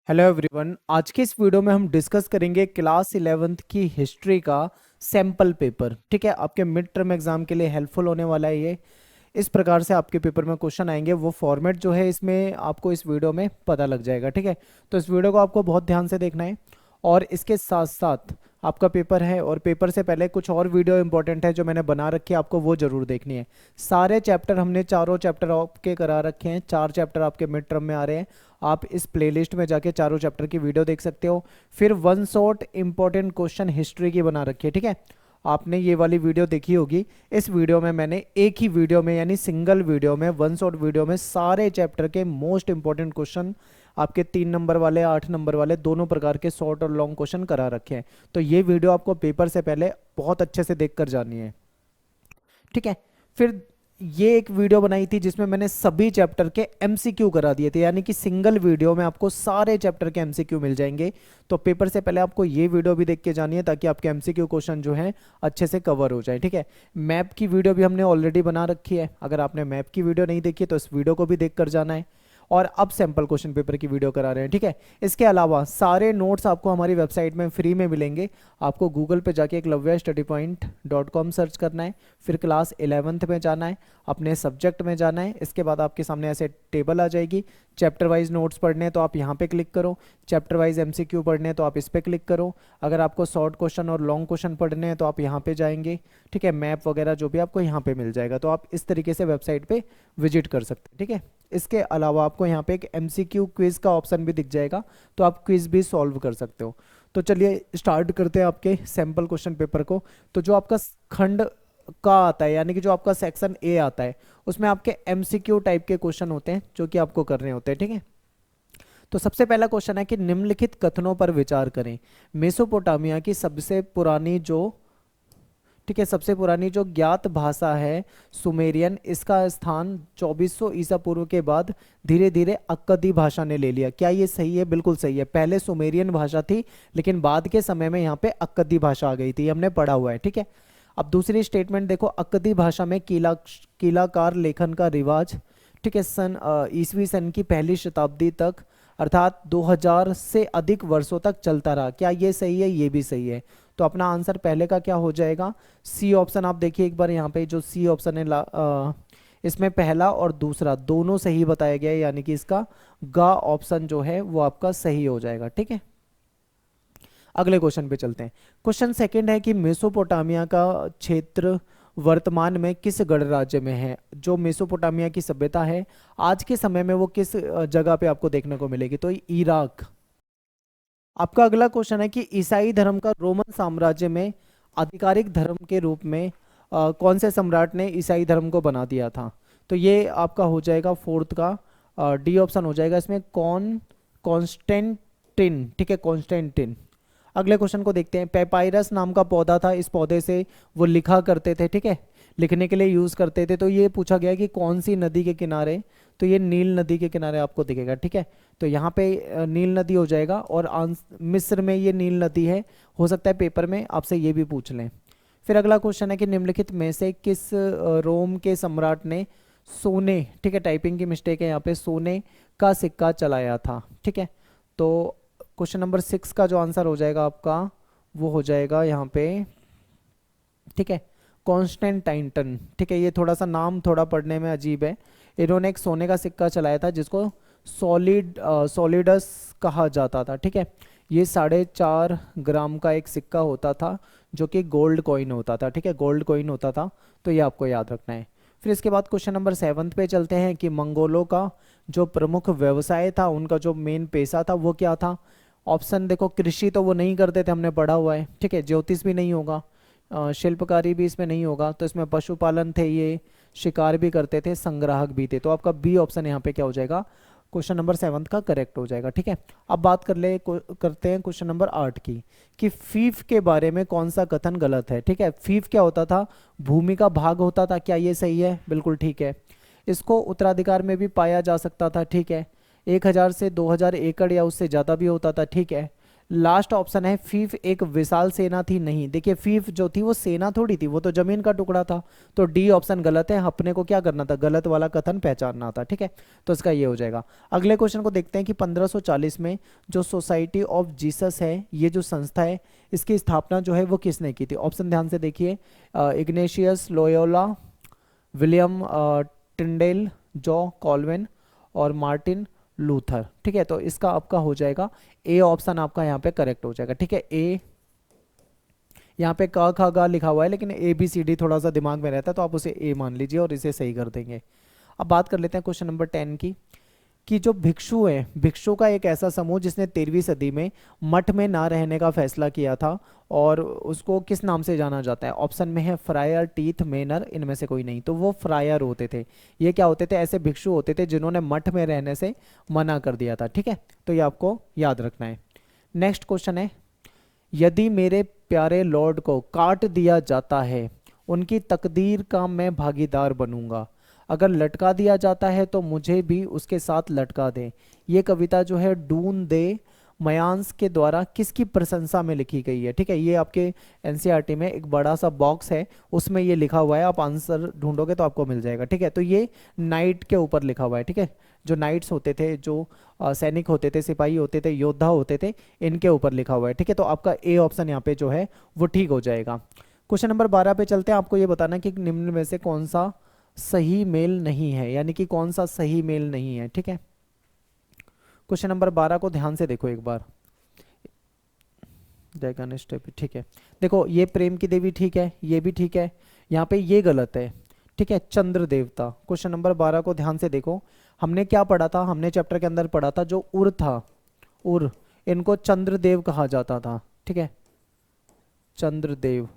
Hello everyone. आज के इस वीडियो में हम डिस्कस करेंगे क्लास 11th की हिस्ट्री का सैम्पल पेपर। ठीक है, आपके मिड टर्म एग्जाम के लिए हेल्पफुल होने वाला है ये। इस प्रकार से आपके पेपर में क्वेश्चन आएंगे, वो फॉर्मेट जो है इसमें आपको इस वीडियो में पता लग जाएगा। ठीक है, तो इस वीडियो को आपको बहुत ध्यान से देखना है और इसके साथ साथ आपका पेपर है और पेपर से पहले कुछ और वीडियो इंपॉर्टेंट है जो मैंने बना रखी है, आपको वो जरूर देखनी है। सारे चैप्टर हमने चारों चैप्टर आपके करा रखे हैं, 4 चैप्टर आपके मिड टर्म में आ रहे हैं। आप इस प्लेलिस्ट में जाके चारों चैप्टर की वीडियो देख सकते हो। फिर one shot important question history की बना रखी है। ठीक है, आपने ये वाली वीडियो देखी होगी। इस वीडियो में मैंने एक ही वीडियो में यानी सिंगल वीडियो में वन शॉट वीडियो में सारे चैप्टर के मोस्ट इंपॉर्टेंट क्वेश्चन आपके 3 नंबर वाले 8 नंबर वाले दोनों प्रकार के शॉर्ट और लॉन्ग क्वेश्चन करा रखे हैं। तो ये वीडियो आपको पेपर से पहले बहुत अच्छे से देख कर जानी है। ठीक है, फिर ये एक वीडियो बनाई थी जिसमें मैंने सभी चैप्टर के एमसीक्यू करा दिए थे, यानी कि सिंगल वीडियो में आपको सारे चैप्टर के एमसीक्यू मिल जाएंगे। तो पेपर से पहले आपको ये वीडियो भी देख के जानी है ताकि आपके एमसीक्यू क्वेश्चन जो हैं अच्छे से कवर हो जाए। ठीक है, मैप की वीडियो भी हमने ऑलरेडी बना रखी है, अगर आपने मैप की वीडियो नहीं देखी तो इस वीडियो को भी देख कर जाना है। और अब सैंपल क्वेश्चन पेपर की वीडियो करा रहे हैं। ठीक है, इसके अलावा सारे नोट्स आपको हमारी वेबसाइट में फ्री में मिलेंगे। आपको गूगल पे जाके eklavyastudypoint.com सर्च करना है, फिर क्लास 11th में जाना है, अपने सब्जेक्ट में जाना है। इसके बाद आपके सामने ऐसे टेबल आ जाएगी। चैप्टर वाइज नोट्स पढ़ने हैं तो आप यहाँ पे क्लिक करो, चैप्टर वाइज एमसीक्यू पढ़ने हैं तो आप इस पर क्लिक करो। अगर आपको शॉर्ट क्वेश्चन और लॉन्ग क्वेश्चन पढ़ने हैं तो आप यहाँ पे जाएंगे। ठीक है, मैप वगैरह जो भी आपको यहाँ पे मिल जाएगा, तो आप इस तरीके से वेबसाइट पे विजिट कर सकते हैं। ठीक है, इसके अलावा आपको यहाँ पे एक एमसीक्यू क्विज का ऑप्शन भी दिख जाएगा, तो आप क्विज भी सॉल्व कर सकते हो। तो चलिए स्टार्ट करते हैं आपके सैंपल क्वेश्चन पेपर को। तो जो आपका खंड का आता है, यानी कि जो आपका सेक्शन ए आता है, उसमें आपके एमसीक्यू टाइप के क्वेश्चन होते हैं जो कि आपको करने होते हैं। ठीक है, तो सबसे पहला क्वेश्चन है कि निम्नलिखित कथनों पर विचार करें। मेसोपोटामिया की सबसे पुरानी जो ठीक है, सबसे पुरानी जो ज्ञात भाषा है सुमेरियन, इसका स्थान 2400 ईसा पूर्व के बाद धीरे धीरे अक्कदी भाषा ने ले लिया। क्या ये सही है? बिल्कुल सही है। पहले सुमेरियन भाषा थी, लेकिन बाद के समय में यहाँ पे अक्कदी भाषा आ गई थी, हमने पढ़ा हुआ है। ठीक है, अब दूसरी स्टेटमेंट देखो, अक्कदी भाषा में कीलाकार लेखन का रिवाज, ठीक है, ईसवी सन की पहली शताब्दी तक अर्थात 2000 से अधिक वर्षों तक चलता रहा। क्या ये सही है? ये भी सही है। तो अपना आंसर पहले का क्या हो जाएगा? C option. आप देखिए एक बार यहाँ पे जो सी ऑप्शन है इसमें पहला और दूसरा दोनों सही बताया गया है, यानी कि इसका गा ऑप्शन जो है वो आपका सही हो जाएगा। ठीक है, अगले क्वेश्चन पे चलते हैं। क्वेश्चन सेकंड है कि मेसोपोटामिया का क्षेत्र वर्तमान में किस गणराज्य में है? जो मेसोपोटामिया की सभ्यता है आज के समय में वो किस जगह पे आपको देखने को मिलेगी? तो इराक। आपका अगला क्वेश्चन है कि ईसाई धर्म का रोमन साम्राज्य में आधिकारिक धर्म के रूप में कौन से सम्राट ने ईसाई धर्म को बना दिया था? तो ये आपका हो जाएगा फोर्थ का डी ऑप्शन हो जाएगा इसमें, कॉन्स्टेंटिन। ठीक है, कॉन्स्टेंटिन। अगले क्वेश्चन को देखते हैं। पेपायरस नाम का पौधा था, इस पौधे से वो लिखा करते थे। ठीक है, लिखने के लिए यूज करते थे। तो ये पूछा गया कि कौन सी नदी के किनारे? तो ये नील नदी के किनारे आपको दिखेगा। ठीक है, तो यहाँ पे नील नदी हो जाएगा और मिस्र में ये नील नदी है। हो सकता है पेपर में आपसे ये भी पूछ लें। फिर अगला क्वेश्चन है कि निम्नलिखित में से किस रोम के सम्राट ने सोने, ठीक है, टाइपिंग की मिस्टेक है यहाँ पे, सोने का सिक्का चलाया था? ठीक है, तो क्वेश्चन नंबर 6 का जो आंसर हो जाएगा आपका वो हो जाएगा यहाँ पे, ठीक है, कॉन्स्टेंटाइन। ठीक है, ये थोड़ा सा नाम थोड़ा पढ़ने में अजीब है। इन्होंने एक सोने का सिक्का चलाया था जिसको सॉलिडस कहा जाता था। ठीक है, ये 4.5 ग्राम का एक सिक्का होता था जो कि गोल्ड कॉइन होता था। ठीक है, गोल्ड कॉइन होता था, तो ये आपको याद रखना है। फिर इसके बाद क्वेश्चन नंबर 7 पे चलते हैं कि मंगोलों का जो प्रमुख व्यवसाय था, उनका जो मेन पेशा था वो क्या था? ऑप्शन देखो, कृषि तो वो नहीं करते थे, हमने पढ़ा हुआ है। ठीक है, ज्योतिष भी नहीं होगा, शिल्पकारी भी इसमें नहीं होगा, तो इसमें पशुपालन थे, ये शिकार भी करते थे, संग्राहक भी थे। तो आपका बी ऑप्शन यहाँ पे क्या हो जाएगा? क्वेश्चन नंबर 7 का करेक्ट हो जाएगा। ठीक है, अब बात करते हैं क्वेश्चन नंबर 8 की, कि फीफ के बारे में कौन सा कथन गलत है? ठीक है, फीफ क्या होता था? भूमि का भाग होता था। क्या ये सही है? बिल्कुल ठीक है। इसको उत्तराधिकार में भी पाया जा सकता था। ठीक है, 1000 से 2000 एकड़ या उससे ज़्यादा भी होता था। ठीक है, लास्ट ऑप्शन है फीफ एक विशाल सेना थी, नहीं। देखिए फीफ जो थी वो सेना थोड़ी थी, वो तो जमीन का टुकड़ा था। तो डी ऑप्शन गलत है, अपने को क्या करना था, गलत वाला कथन पहचानना था, ठीक है। तो इसका ये हो जाएगा। अगले क्वेश्चन को देखते हैं कि 1540 में जो सोसाइटी ऑफ जीसस है, ये जो संस्था है, इसकी स्थापना जो है वो किसने की थी। ऑप्शन ध्यान से देखिए, Ignatius Loyola, William Tyndale, John Calvin और मार्टिन लूथर, ठीक है। तो इसका आपका हो जाएगा ए ऑप्शन आपका यहाँ पे करेक्ट हो जाएगा, ठीक है। ए यहाँ पे क ख ग लिखा हुआ है, लेकिन ए बी सी डी थोड़ा सा दिमाग में रहता है, तो आप उसे ए मान लीजिए और इसे सही कर देंगे। अब बात कर लेते हैं क्वेश्चन नंबर 10 की, कि जो भिक्षु है, भिक्षु का एक ऐसा समूह जिसने 13वीं सदी में मठ में ना रहने का फैसला किया था, और उसको किस नाम से जाना जाता है। ऑप्शन में है फ्रायर, टीथ, मेनर, इनमें से कोई नहीं। तो वो फ्रायर होते थे। ये क्या होते थे, ऐसे भिक्षु होते थे जिन्होंने मठ में रहने से मना कर दिया था, ठीक है। तो ये आपको याद रखना है। नेक्स्ट क्वेश्चन है, यदि मेरे प्यारे लॉर्ड को काट दिया जाता है, उनकी तकदीर का मैं भागीदार बनूंगा। अगर लटका दिया जाता है तो मुझे भी उसके साथ लटका दें। ये कविता जो है डून दे मयांस के द्वारा किसकी प्रशंसा में लिखी गई है, ठीक है। ये आपके एनसीईआरटी में एक बड़ा सा बॉक्स है, उसमें ये लिखा हुआ है, आप आंसर ढूंढोगे तो आपको मिल जाएगा, ठीक है। तो ये नाइट के ऊपर लिखा हुआ है, ठीक है। जो नाइट्स होते थे, जो सैनिक होते थे, सिपाही होते थे, योद्धा होते थे, इनके ऊपर लिखा हुआ है, ठीक है। तो आपका ए ऑप्शन यहाँ पे जो है वो ठीक हो जाएगा। क्वेश्चन नंबर 12 पे चलते हैं। आपको ये बताना कि निम्न में से कौन सा सही मेल नहीं है, यानी कि कौन सा सही मेल नहीं है, ठीक है। क्वेश्चन नंबर 12 को ध्यान से देखो एक बार। जय गणेश देवी, ठीक है। देखो ये प्रेम की देवी, ठीक है, ये भी ठीक है। यहाँ पे ये गलत है, ठीक है, चंद्र देवता। क्वेश्चन नंबर 12 को ध्यान से देखो। हमने क्या पढ़ा था, हमने चैप्टर के अंदर पढ़ा था जो उर था, उर, इनको चंद्रदेव कहा जाता था, ठीक है, चंद्रदेव।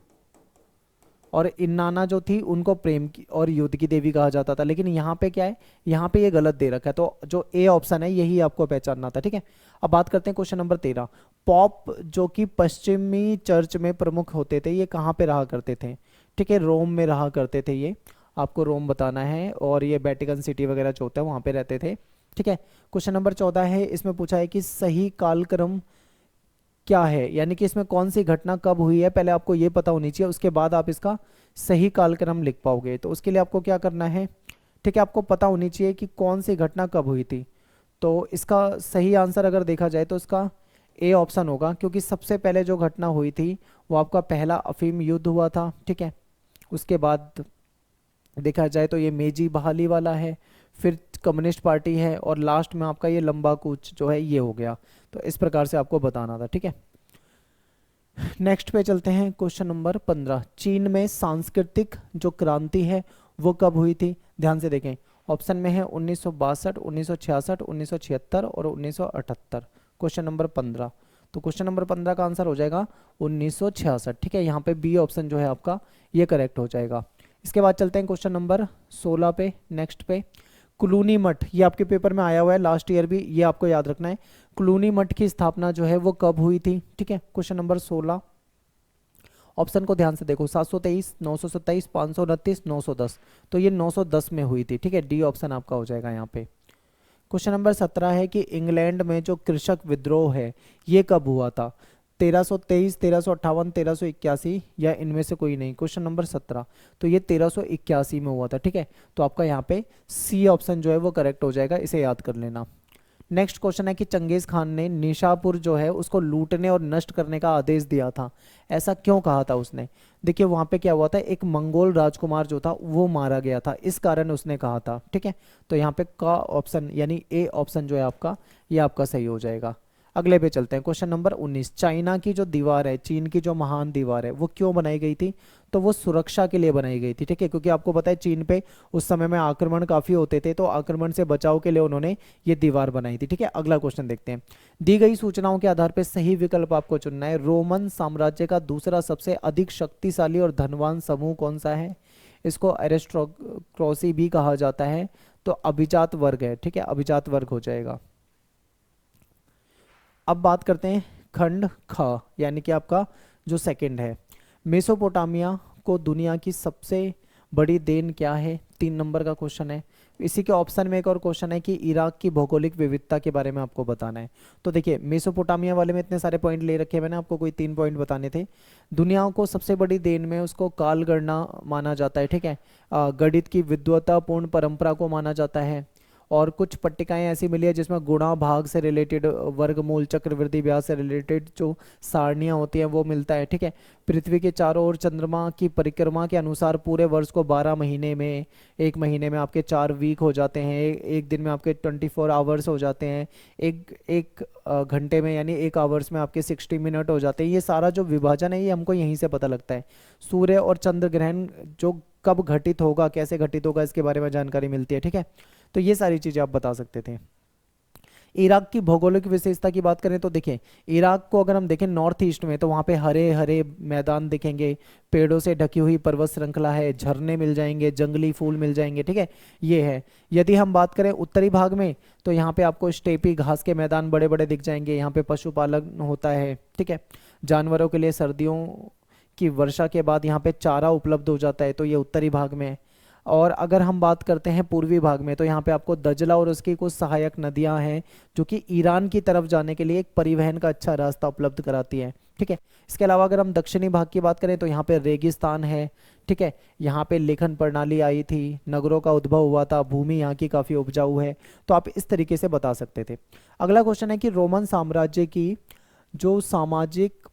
और इन्नाना जो थी उनको प्रेम की और युद्ध की देवी कहा जाता था। लेकिन यहाँ पे क्या है, यहाँ पे ये गलत दे रखा है, तो जो ए ऑप्शन है यही आपको पहचानना था, ठीक है। अब बात करते हैं क्वेश्चन नंबर 13। पॉप जो कि पश्चिमी चर्च में प्रमुख होते थे, ये कहाँ पे रहा करते थे, ठीक है, रोम में रहा करते थे। ये आपको रोम बताना है, और ये वेटिकन सिटी वगैरह जो होता है वहाँ पे रहते थे, ठीक है। क्वेश्चन नंबर 14 है, इसमें पूछा है कि सही कालक्रम क्या है, यानी कि इसमें कौन सी घटना कब हुई है, पहले आपको ये पता होनी चाहिए, उसके बाद आप इसका सही कालक्रम लिख पाओगे। तो उसके लिए आपको क्या करना है, ठीक है, आपको पता होनी चाहिए कि कौन सी घटना कब हुई थी। तो इसका सही आंसर अगर देखा जाए तो इसका ए ऑप्शन होगा, क्योंकि सबसे पहले जो घटना हुई थी वो आपका पहला अफीम युद्ध हुआ था, ठीक है। उसके बाद देखा जाए तो ये मेजी बहाली वाला है, फिर कम्युनिस्ट पार्टी है, और लास्ट में आपका ये लंबा कूच जो है ये हो गया। तो इस प्रकार से आपको बताना था, ठीक है। नेक्स्ट पे चलते हैं। क्वेश्चन नंबर 15, चीन में सांस्कृतिक जो क्रांति है वो कब हुई थी। ध्यान से देखें, ऑप्शन में है 1962, 1966, 1976 और 1978। क्वेश्चन नंबर 15, तो क्वेश्चन नंबर 15 का आंसर हो जाएगा 1966, ठीक है। यहाँ पे बी ऑप्शन जो है आपका ये करेक्ट हो जाएगा। इसके बाद चलते हैं क्वेश्चन नंबर 16 पे, नेक्स्ट पे। क्लूनी मठ, ये आपके पेपर में आया हुआ है लास्ट ईयर भी, ये आपको याद रखना है। क्लूनी मठ की स्थापना जो है वो कब हुई थी, ठीक है। क्वेश्चन नंबर 16, ऑप्शन को ध्यान से देखो, 723, 927, 529, 910। तो ये 910 में हुई थी, ठीक है, डी ऑप्शन आपका हो जाएगा यहाँ पे। क्वेश्चन नंबर 17 है कि इंग्लैंड में जो कृषक विद्रोह है ये कब हुआ था। 1323, 1358, 1381 या इनमें से कोई नहीं। क्वेश्चन नंबर 17, तो ये 1381 में हुआ था, ठीक है। तो आपका यहाँ पे सी ऑप्शन जो है वो करेक्ट हो जाएगा, इसे याद कर लेना। नेक्स्ट क्वेश्चन है कि चंगेज खान ने निशापुर जो है उसको लूटने और नष्ट करने का आदेश दिया था, ऐसा क्यों कहा था उसने। देखिए वहां पे क्या हुआ था, एक मंगोल राजकुमार जो था वो मारा गया था, इस कारण उसने कहा था, ठीक है। तो यहाँ पे का ऑप्शन यानी ए ऑप्शन जो है आपका ये आपका सही हो जाएगा। अगले पे चलते हैं। क्वेश्चन नंबर 19, चाइना की जो दीवार है, चीन की जो महान दीवार है वो क्यों बनाई गई थी। तो वो सुरक्षा के लिए बनाई गई थी, ठीक है, क्योंकि आपको पता है चीन पे उस समय में आक्रमण काफी होते थे, तो आक्रमण से बचाव के लिए उन्होंने ये दीवार बनाई थी, ठीक है। अगला क्वेश्चन देखते हैं। दी गई सूचनाओं के आधार पर सही विकल्प आपको चुनना है। रोमन साम्राज्य का दूसरा सबसे अधिक शक्तिशाली और धनवान समूह कौन सा है। इसको एरिस्टोक्रेसी भी कहा जाता है, तो अभिजात वर्ग है, ठीक है, अभिजात वर्ग हो जाएगा। अब बात करते हैं खंड ख, यानी कि आपका जो सेकंड है, मेसोपोटामिया को दुनिया की सबसे बड़ी देन क्या है, 3 नंबर का क्वेश्चन है। इसी के ऑप्शन में एक और क्वेश्चन है कि इराक की भौगोलिक विविधता के बारे में आपको बताना है। तो देखिए मेसोपोटामिया वाले में इतने सारे पॉइंट ले रखे हैं मैंने, आपको कोई 3 पॉइंट बताने थे। दुनिया को सबसे बड़ी देन में उसको काल गणना माना जाता है, ठीक है। गणित की विद्वतापूर्ण परंपरा को माना जाता है। और कुछ पट्टिकाएं ऐसी मिली है जिसमें गुणा भाग से रिलेटेड, वर्गमूल, चक्रवृद्धि ब्याज से रिलेटेड जो सारणियां होती हैं वो मिलता है, ठीक है। पृथ्वी के चारों ओर चंद्रमा की परिक्रमा के अनुसार पूरे वर्ष को 12 महीने में, एक महीने में आपके 4 वीक हो जाते हैं, एक दिन में आपके 24 आवर्स हो जाते हैं, एक एक घंटे में यानी 1 आवर्स में आपके 60 मिनट हो जाते हैं। ये सारा जो विभाजन है ये हमको यहीं से पता लगता है। सूर्य और चंद्र ग्रहण जो कब घटित होगा, कैसे घटित होगा, इसके बारे में जानकारी मिलती है, ठीक है। तो ये सारी चीजें आप बता सकते थे। इराक की भौगोलिक विशेषता की बात करें तो देखिए, इराक को अगर हम देखें नॉर्थ ईस्ट में तो वहाँ पे हरे हरे मैदान दिखेंगे, पेड़ों से ढकी हुई पर्वत श्रृंखला है, झरने मिल जाएंगे, जंगली फूल मिल जाएंगे, ठीक है। ये है। यदि हम बात करें उत्तरी भाग में तो यहाँ पे आपको स्टेपी घास के मैदान बड़े बड़े दिख जाएंगे, यहाँ पे पशुपालन होता है, ठीक है। जानवरों के लिए सर्दियों की वर्षा के बाद यहाँ पे चारा उपलब्ध हो जाता है, तो ये उत्तरी भाग में है। और अगर हम बात करते हैं पूर्वी भाग में तो यहाँ पे आपको दजला और उसकी कुछ सहायक नदियां हैं जो कि ईरान की तरफ जाने के लिए एक परिवहन का अच्छा रास्ता उपलब्ध कराती है, ठीक है। इसके अलावा अगर हम दक्षिणी भाग की बात करें तो यहाँ पे रेगिस्तान है, ठीक है। यहाँ पे लेखन प्रणाली आई थी, नगरों का उद्भव हुआ था, भूमि यहाँ की काफ़ी उपजाऊ है। तो आप इस तरीके से बता सकते थे। अगला क्वेश्चन है कि रोमन साम्राज्य की जो सामाजिक,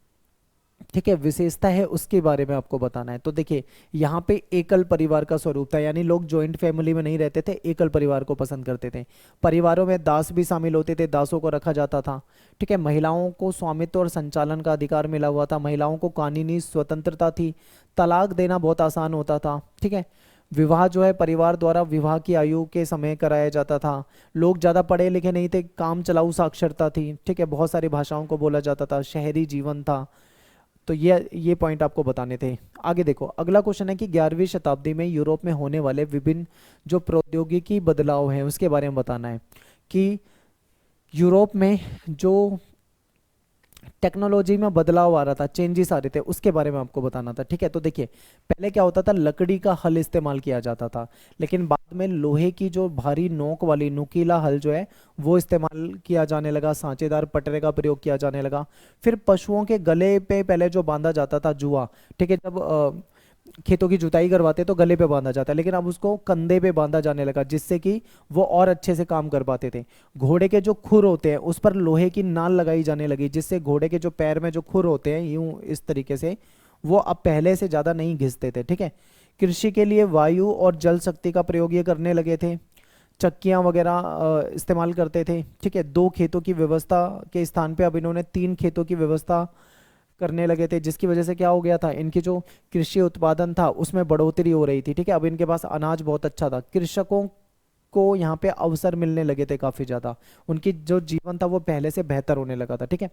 ठीक है, विशेषता है उसके बारे में आपको बताना है। तो देखिए यहाँ पे एकल परिवार का स्वरूप था, यानी लोग जॉइंट फैमिली में नहीं रहते थे, एकल परिवार को पसंद करते थे। परिवारों में दास भी शामिल होते थे, दासों को रखा जाता था, ठीक है। महिलाओं को स्वामित्व और संचालन का अधिकार मिला हुआ था, महिलाओं को कानूनी स्वतंत्रता थी, तलाक देना बहुत आसान होता था, ठीक है। विवाह जो है परिवार द्वारा विवाह की आयु के समय कराया जाता था। लोग ज़्यादा पढ़े लिखे नहीं थे, काम चलाऊ साक्षरता थी, ठीक है। बहुत सारी भाषाओं को बोला जाता था, शहरी जीवन था। तो ये पॉइंट आपको बताने थे। आगे देखो, अगला क्वेश्चन है कि 11वीं शताब्दी में यूरोप में होने वाले विभिन्न जो प्रौद्योगिकी बदलाव हैं उसके बारे में बताना है कि यूरोप में जो टेक्नोलॉजी में बदलाव आ रहा था, चेंजेस आ रहे थे, उसके बारे में आपको बताना था, ठीक है। तो देखिए पहले क्या होता था, लकड़ी का हल इस्तेमाल किया जाता था, लेकिन बाद में लोहे की जो भारी नोक वाली नुकीला हल जो है वो इस्तेमाल किया जाने लगा, सांचेदार पटरे का प्रयोग किया जाने लगा। फिर पशुओं के गले पे पहले जो बांधा जाता था जुआ, ठीक है, जब खेतों की जुताई करवाते तो गले पे बांधा जाता है, लेकिन अब उसको कंधे पे बांधा जाने लगा जिससे कि वो और अच्छे से काम कर पाते थे। घोड़े के जो खुर होते हैं उस पर लोहे की नाल लगाई जाने लगी जिससे घोड़े के जो पैर में जो खुर होते हैं यूं इस तरीके से वो अब पहले से ज़्यादा नहीं घिसते थे, ठीक है। कृषि के लिए वायु और जल शक्ति का प्रयोग ये करने लगे थे, चक्कियाँ वगैरह इस्तेमाल करते थे, ठीक है। 2 खेतों की व्यवस्था के स्थान पे अब इन्होंने 3 खेतों की व्यवस्था करने लगे थे, जिसकी वजह से क्या हो गया था, इनकी जो कृषि उत्पादन था उसमें बढ़ोतरी हो रही थी, ठीक है। अब इनके पास अनाज बहुत अच्छा था, कृषकों को यहाँ पे अवसर मिलने लगे थे काफी ज्यादा, उनकी जो जीवन था वो पहले से बेहतर होने लगा था, ठीक है।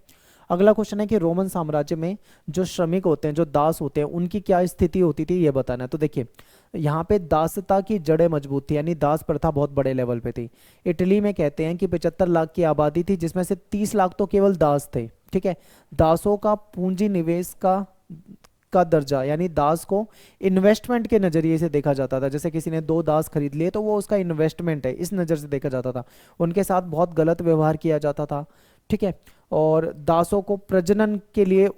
अगला क्वेश्चन है कि रोमन साम्राज्य में जो श्रमिक होते हैं, जो दास होते हैं, उनकी क्या स्थिति होती थी ये बताना है। तो देखिए यहाँ पे दासता की जड़ें मजबूत थी, यानी दास प्रथा बहुत बड़े लेवल पे थी। इटली में कहते हैं कि 75 लाख की आबादी थी जिसमें से 30 लाख तो केवल दास थे, ठीक है। दासों का पूंजी निवेश का दर्जा, यानी दास को इन्वेस्टमेंट के नजरिए से देखा जाता था, जैसे किसी ने 2 दास खरीद लिए तो वो उसका इन्वेस्टमेंट है, इस नज़र से देखा जाता था। उनके साथ बहुत गलत व्यवहार किया जाता था, ठीक है। और दासों को प्रजनन के लिए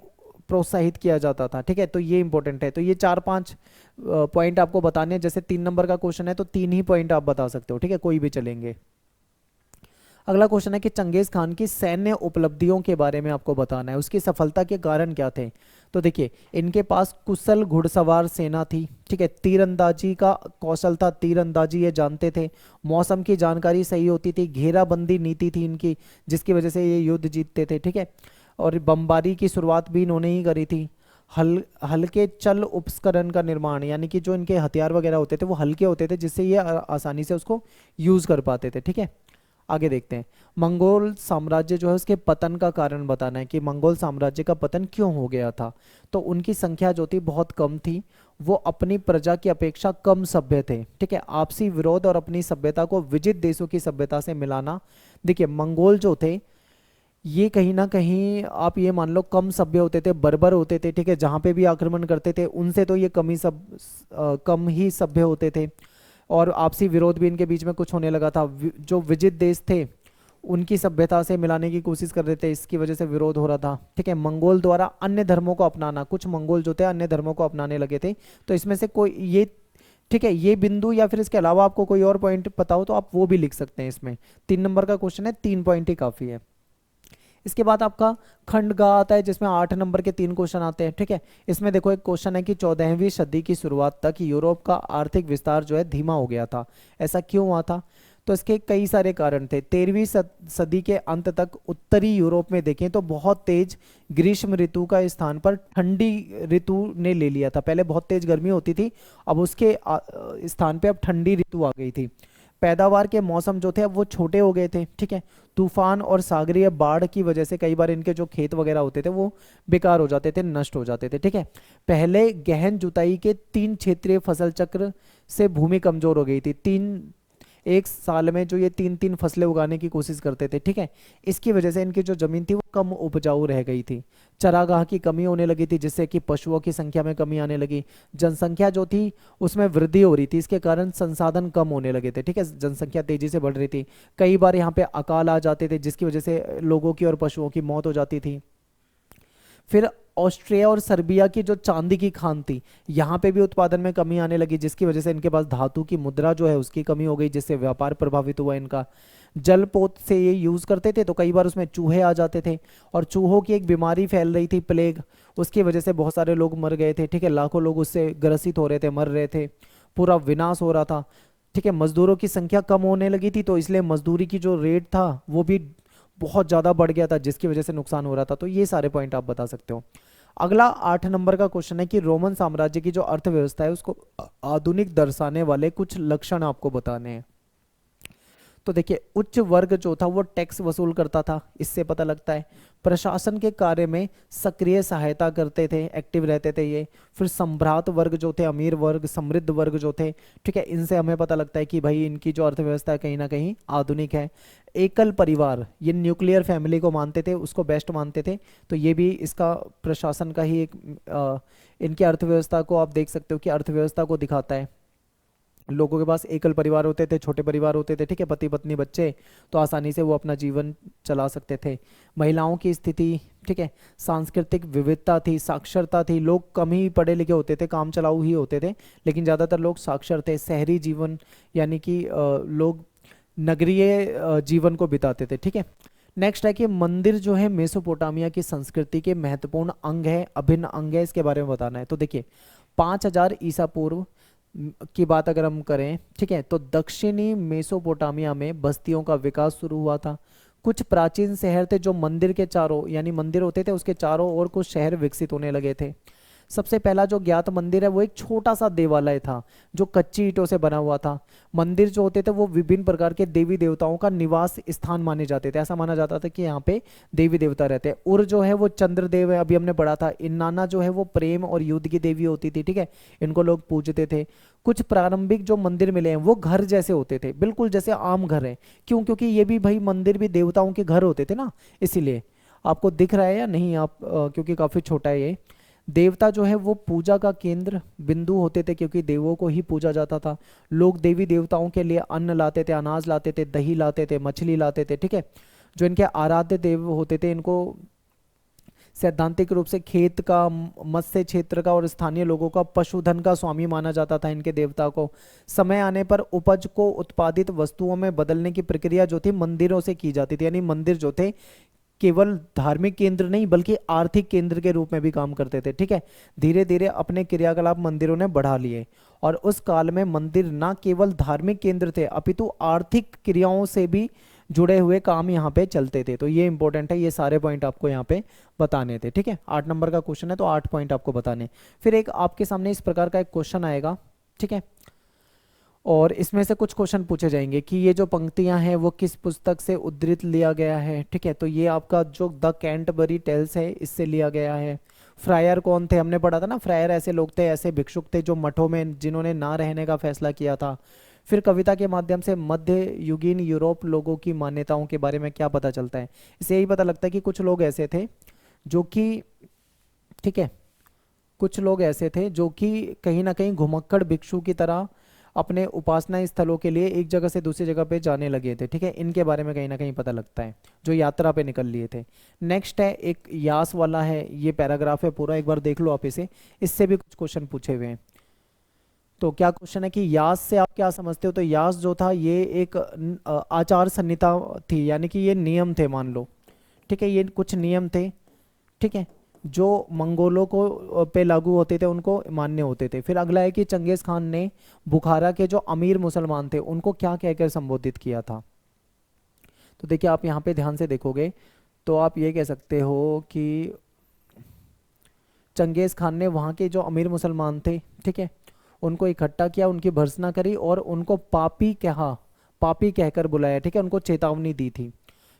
प्रोत्साहित किया जाता था, ठीक है। तो ये इंपॉर्टेंट है। तो ये 4-5 पॉइंट आपको बताने हैं, जैसे 3 नंबर का क्वेश्चन है तो 3 ही पॉइंट आप बता सकते हो, ठीक है, कोई भी चलेंगे। अगला क्वेश्चन है कि चंगेज खान की सैन्य उपलब्धियों के बारे में आपको बताना है, उसकी सफलता के कारण क्या थे। तो देखिए इनके पास कुशल घुड़सवार सेना थी, ठीक है, तीरंदाजी का कौशल था, तीरंदाजी ये जानते थे, मौसम की जानकारी सही होती थी, घेराबंदी नीति थी इनकी जिसकी वजह से ये युद्ध जीतते थे, ठीक है। और बमबारी की शुरुआत भी इन्होंने ही करी थी। हल्के चल उपकरण का निर्माण, यानी कि जो इनके हथियार वगैरह होते थे वो हल्के होते थे जिससे ये आसानी से उसको यूज कर पाते थे, ठीक है। आगे देखते हैं, मंगोल साम्राज्य जो है उसके पतन का कारण बताना है कि मंगोल साम्राज्य का पतन क्यों हो गया था। तो उनकी संख्या जो थी बहुत कम थी, वो अपनी प्रजा की अपेक्षा कम सभ्य थे, ठीक है। आपसी विरोध और अपनी सभ्यता को विजित देशों की सभ्यता से मिलाना। देखिए मंगोल जो थे ये कहीं ना कहीं आप ये मान लो कम सभ्य होते थे, बर्बर होते थे, ठीक है, जहाँ पे भी आक्रमण करते थे उनसे तो ये कम ही सभ्य होते थे। और आपसी विरोध भी इनके बीच में कुछ होने लगा था। जो विजित देश थे उनकी सभ्यता से मिलाने की कोशिश कर रहे थे, इसकी वजह से विरोध हो रहा था। ठीक है, मंगोल द्वारा अन्य धर्मों को अपनाना, कुछ मंगोल जो थे अन्य धर्मों को अपनाने लगे थे। तो इसमें से कोई ये, ठीक है, ये बिंदु या फिर इसके अलावा आपको कोई और पॉइंट पता हो तो आप वो भी लिख सकते हैं इसमें। 3 नंबर का क्वेश्चन है, 3 पॉइंट ही काफी है। इसके बाद आपका खंड गा आता है जिसमें 8 नंबर के 3 क्वेश्चन आते हैं। ठीक है, इसमें देखो एक क्वेश्चन है कि 14वीं सदी की शुरुआत तक यूरोप का आर्थिक विस्तार जो है धीमा हो गया था, ऐसा क्यों हुआ था? तो इसके कई सारे कारण थे। 13वीं सदी के अंत तक उत्तरी यूरोप में देखें तो बहुत तेज ग्रीष्म ऋतु का स्थान पर ठंडी ऋतु ने ले लिया था। पहले बहुत तेज गर्मी होती थी, अब उसके स्थान पे अब ठंडी ऋतु आ गई थी। पैदावार के मौसम जो थे अब वो छोटे हो गए थे। ठीक है, तूफान और सागरीय बाढ़ की वजह से कई बार इनके जो खेत वगैरह होते थे वो बेकार हो जाते थे, नष्ट हो जाते थे। ठीक है, पहले गहन जुताई के 3 क्षेत्रीय फसल चक्र से भूमि कमजोर हो गई थी। एक साल में जो ये 3 3 फसलें उगाने की कोशिश करते थे, ठीक है, इसकी वजह से इनकी जो जमीन थी वो कम उपजाऊ रह गई थी। चरागाह की कमी होने लगी थी जिससे कि पशुओं की संख्या में कमी आने लगी। जनसंख्या जो थी उसमें वृद्धि हो रही थी, इसके कारण संसाधन कम होने लगे थे। ठीक है, जनसंख्या तेजी से बढ़ रही थी। कई बार यहाँ पे अकाल आ जाते थे जिसकी वजह से लोगों की और पशुओं की मौत हो जाती थी। फिर ऑस्ट्रिया और सर्बिया की जो चांदी की खान थी, यहाँ पे भी उत्पादन में कमी आने लगी जिसकी वजह से इनके पास धातु की मुद्रा जो है उसकी कमी हो गई, जिससे व्यापार प्रभावित हुआ इनका। जलपोत से ये यूज करते थे तो कई बार उसमें चूहे आ जाते थे और चूहों की एक बीमारी फैल रही थी, प्लेग, उसकी वजह से बहुत सारे लोग मर गए थे। ठीक है, लाखों लोग उससे ग्रसित हो रहे थे, मर रहे थे, पूरा विनाश हो रहा था। ठीक है, मजदूरों की संख्या कम होने लगी थी तो इसलिए मजदूरी की जो रेट था वो भी बहुत ज़्यादा बढ़ गया था जिसकी वजह से नुकसान हो रहा था। तो ये सारे पॉइंट आप बता सकते हो। अगला 8 नंबर का क्वेश्चन है कि रोमन साम्राज्य की जो अर्थव्यवस्था है उसको आधुनिक दर्शाने वाले कुछ लक्षण आपको बताने हैं। तो देखिए, उच्च वर्ग जो था वो टैक्स वसूल करता था, इससे पता लगता है। प्रशासन के कार्य में सक्रिय सहायता करते थे, एक्टिव रहते थे ये। फिर सम्भ्रात वर्ग जो थे, अमीर वर्ग, समृद्ध वर्ग जो थे, ठीक है, इनसे हमें पता लगता है कि भाई इनकी जो अर्थव्यवस्था है कहीं ना कहीं आधुनिक है। एकल परिवार, ये न्यूक्लियर फैमिली को मानते थे, उसको बेस्ट मानते थे, तो ये भी इसका प्रशासन का ही एक इनकी अर्थव्यवस्था को आप देख सकते हो कि अर्थव्यवस्था को दिखाता है। लोगों के पास एकल परिवार होते थे, छोटे परिवार होते थे, ठीक है, पति पत्नी बच्चे, तो आसानी से वो अपना जीवन चला सकते थे। महिलाओं की स्थिति, ठीक है, सांस्कृतिक विविधता थी, साक्षरता थी, लोग कम ही पढ़े लिखे होते थे, काम चलाऊ ही होते थे, लेकिन ज़्यादातर लोग साक्षर थे। शहरी जीवन यानी कि लोग नगरीय जीवन को बिताते थे। ठीक है, नेक्स्ट है कि मंदिर जो है मेसोपोटामिया की संस्कृति के महत्वपूर्ण अंग है, अभिन्न अंग है, इसके बारे में बताना है। तो देखिए, 5000 ईसा पूर्व की बात अगर हम करें, ठीक है, तो दक्षिणी मेसोपोटामिया में बस्तियों का विकास शुरू हुआ था। कुछ प्राचीन शहर थे जो मंदिर के चारों, यानी मंदिर होते थे उसके चारों ओर कुछ शहर विकसित होने लगे थे। सबसे पहला जो ज्ञात मंदिर है वो एक छोटा सा देवालय था जो कच्ची ईंटों से बना हुआ था। मंदिर जो होते थे वो विभिन्न प्रकार के देवी देवताओं का निवास स्थान माने जाते थे, ऐसा माना जाता था कि यहाँ पे देवी देवता रहते हैं। उर जो है वो चंद्रदेव है, अभी हमने पढ़ा था। इन्नाना जो है वो प्रेम और युद्ध की देवी होती थी, ठीक है, इनको लोग पूजते थे। कुछ प्रारंभिक जो मंदिर मिले हैं वो घर जैसे होते थे, बिल्कुल जैसे आम घर हैं। क्यों? क्योंकि ये भी भाई मंदिर भी देवताओं के घर होते थे ना, इसीलिए। आपको दिख रहा है या नहीं आप क्योंकि काफी छोटा है ये। देवता जो है वो पूजा का केंद्र बिंदु होते थे क्योंकि देवों को ही पूजा जाता था। लोग देवी देवताओं के लिए अन्न लाते थे, अनाज लाते थे, दही लाते थे, मछली लाते थे, ठीक है। जो इनके आराध्य देव होते थे इनको सैद्धांतिक रूप से खेत का, मत्स्य क्षेत्र का और स्थानीय लोगों का पशुधन का स्वामी माना जाता था इनके देवता को। समय आने पर उपज को उत्पादित वस्तुओं में बदलने की प्रक्रिया जो थी मंदिरों से की जाती थी, यानी मंदिर जो थे केवल धार्मिक केंद्र नहीं बल्कि आर्थिक केंद्र के रूप में भी काम करते थे, ठीक है। धीरे धीरे अपने क्रियाकलाप मंदिरों ने बढ़ा लिए और उस काल में मंदिर न केवल धार्मिक केंद्र थे अपितु आर्थिक क्रियाओं से भी जुड़े हुए काम यहाँ पे चलते थे। तो ये इंपॉर्टेंट है, ये सारे पॉइंट आपको यहाँ पे बताने थे, ठीक है। 8 नंबर का क्वेश्चन है तो 8 पॉइंट आपको बताने। फिर एक आपके सामने इस प्रकार का एक क्वेश्चन आएगा, ठीक है, और इसमें से कुछ क्वेश्चन पूछे जाएंगे कि ये जो पंक्तियां हैं वो किस पुस्तक से उद्धृत लिया गया है, ठीक है। तो ये आपका जो द कैंटरबरी टेल्स है इससे लिया गया है। फ्रायर कौन थे? हमने पढ़ा था ना, फ्रायर ऐसे लोग थे, ऐसे भिक्षुक थे जो मठों में जिन्होंने ना रहने का फैसला किया था। फिर कविता के माध्यम से मध्य युगीन यूरोप लोगों की मान्यताओं के बारे में क्या पता चलता है? इससे यही पता लगता है कि कुछ लोग ऐसे थे जो कि, ठीक है, कुछ लोग ऐसे थे जो कि कहीं ना कहीं घुमक्कड़ भिक्षु की तरह अपने उपासना स्थलों के लिए एक जगह से दूसरी जगह पे जाने लगे थे, ठीक है। इनके बारे में कहीं ना कहीं पता लगता है, जो यात्रा पे निकल लिए थे। नेक्स्ट है एक यास वाला है, ये पैराग्राफ है पूरा, एक बार देख लो आप इसे, इससे भी कुछ क्वेश्चन पूछे हुए हैं। तो क्या क्वेश्चन है कि यास से आप क्या समझते हो? तो यास जो था ये एक आचार संहिता थी, यानी कि ये नियम थे मान लो, ठीक है। ये कुछ नियम थे, ठीक है, जो मंगोलों को पे लागू होते थे, उनको मान्य होते थे। फिर अगला है कि चंगेज खान ने बुखारा के जो अमीर मुसलमान थे उनको क्या कहकर संबोधित किया था? तो देखिए आप यहाँ पे ध्यान से देखोगे तो आप ये कह सकते हो कि चंगेज खान ने वहाँ के जो अमीर मुसलमान थे, ठीक है, उनको इकट्ठा किया, उनकी भर्त्सना करी और उनको पापी कहा, पापी कहकर बुलाया, ठीक है, उनको चेतावनी दी थी।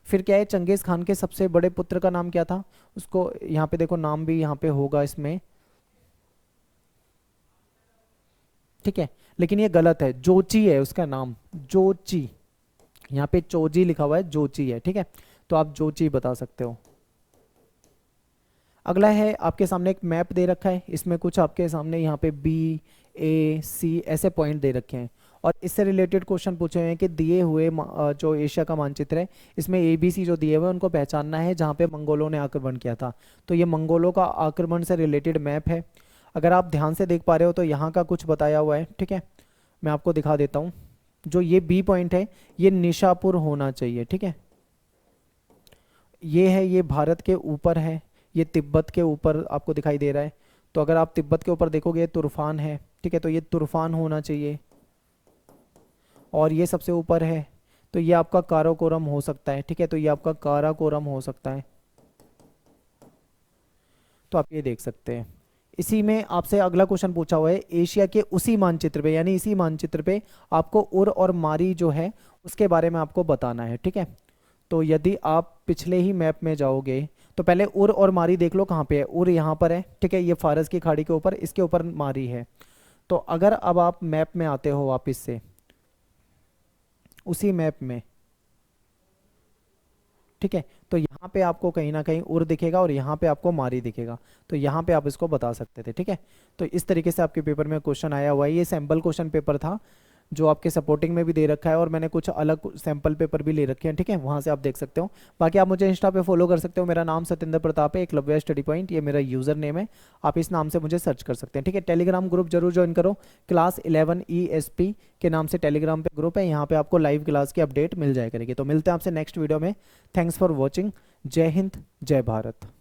फिर क्या है, चंगेज खान के सबसे बड़े पुत्र का नाम क्या था? उसको यहाँ पे देखो, नाम भी यहाँ पे होगा इसमें, ठीक है, लेकिन ये गलत है, जोची है उसका नाम, जोची। यहाँ पे चोजी लिखा हुआ है, जोची है, ठीक है, तो आप जोची बता सकते हो। अगला है आपके सामने एक मैप दे रखा है, इसमें कुछ आपके सामने यहाँ पे B, A, C ऐसे पॉइंट दे रखे हैं और इससे रिलेटेड क्वेश्चन पूछे हुए हैं कि दिए हुए जो एशिया का मानचित्र है इसमें ABC जो दिए हुए हैं उनको पहचानना है जहाँ पे मंगोलों ने आक्रमण किया था। तो ये मंगोलों का आक्रमण से रिलेटेड मैप है। अगर आप ध्यान से देख पा रहे हो तो यहाँ का कुछ बताया हुआ है, ठीक है, मैं आपको दिखा देता हूँ। जो ये B पॉइंट है ये निशापुर होना चाहिए, ठीक है, ये है, ये भारत के ऊपर है, ये तिब्बत के ऊपर आपको दिखाई दे रहा है। तो अगर आप तिब्बत के ऊपर देखोगे ये तुर्फान है, ठीक है, तो ये तुर्फान होना चाहिए। और ये सबसे ऊपर है तो ये आपका काराकोरम हो सकता है, ठीक है, तो ये आपका काराकोरम हो सकता है। तो आप ये देख सकते हैं। इसी में आपसे अगला क्वेश्चन पूछा हुआ है, एशिया के उसी मानचित्र पे, यानी इसी मानचित्र पे आपको उर और मारी जो है उसके बारे में आपको बताना है, ठीक है। तो यदि आप पिछले ही मैप में जाओगे तो पहले उर और मारी देख लो कहाँ पे है। उर यहाँ पर है, ठीक है, ये फारस की खाड़ी के ऊपर, इसके ऊपर मारी है। तो अगर अब आप मैप में आते हो वापस से उसी मैप में, ठीक है, तो यहाँ पे आपको कहीं ना कहीं उर दिखेगा और यहाँ पे आपको मारी दिखेगा, तो यहाँ पे आप इसको बता सकते थे, ठीक है। तो इस तरीके से आपके पेपर में क्वेश्चन आया हुआ है। ये सैम्पल क्वेश्चन पेपर था जो आपके सपोर्टिंग में भी दे रखा है और मैंने कुछ अलग सैंपल पेपर भी ले रखे हैं, ठीक है, वहाँ से आप देख सकते हो। बाकी आप मुझे इंस्टा पे फॉलो कर सकते हो, मेरा नाम सत्येंद्र प्रताप है, एकलव्य स्टडी पॉइंट ये मेरा यूज़र नेम है, आप इस नाम से मुझे सर्च कर सकते हैं, ठीक है। टेलीग्राम ग्रुप जरूर ज्वाइन करो, क्लास 11 ESP के नाम से टेलीग्राम पे ग्रुप है, यहाँ पे आपको लाइव क्लास की अपडेट मिल जाए करेगी। तो मिलते हैं आपसे नेक्स्ट वीडियो में। Thanks for watching. जय हिंद, जय भारत।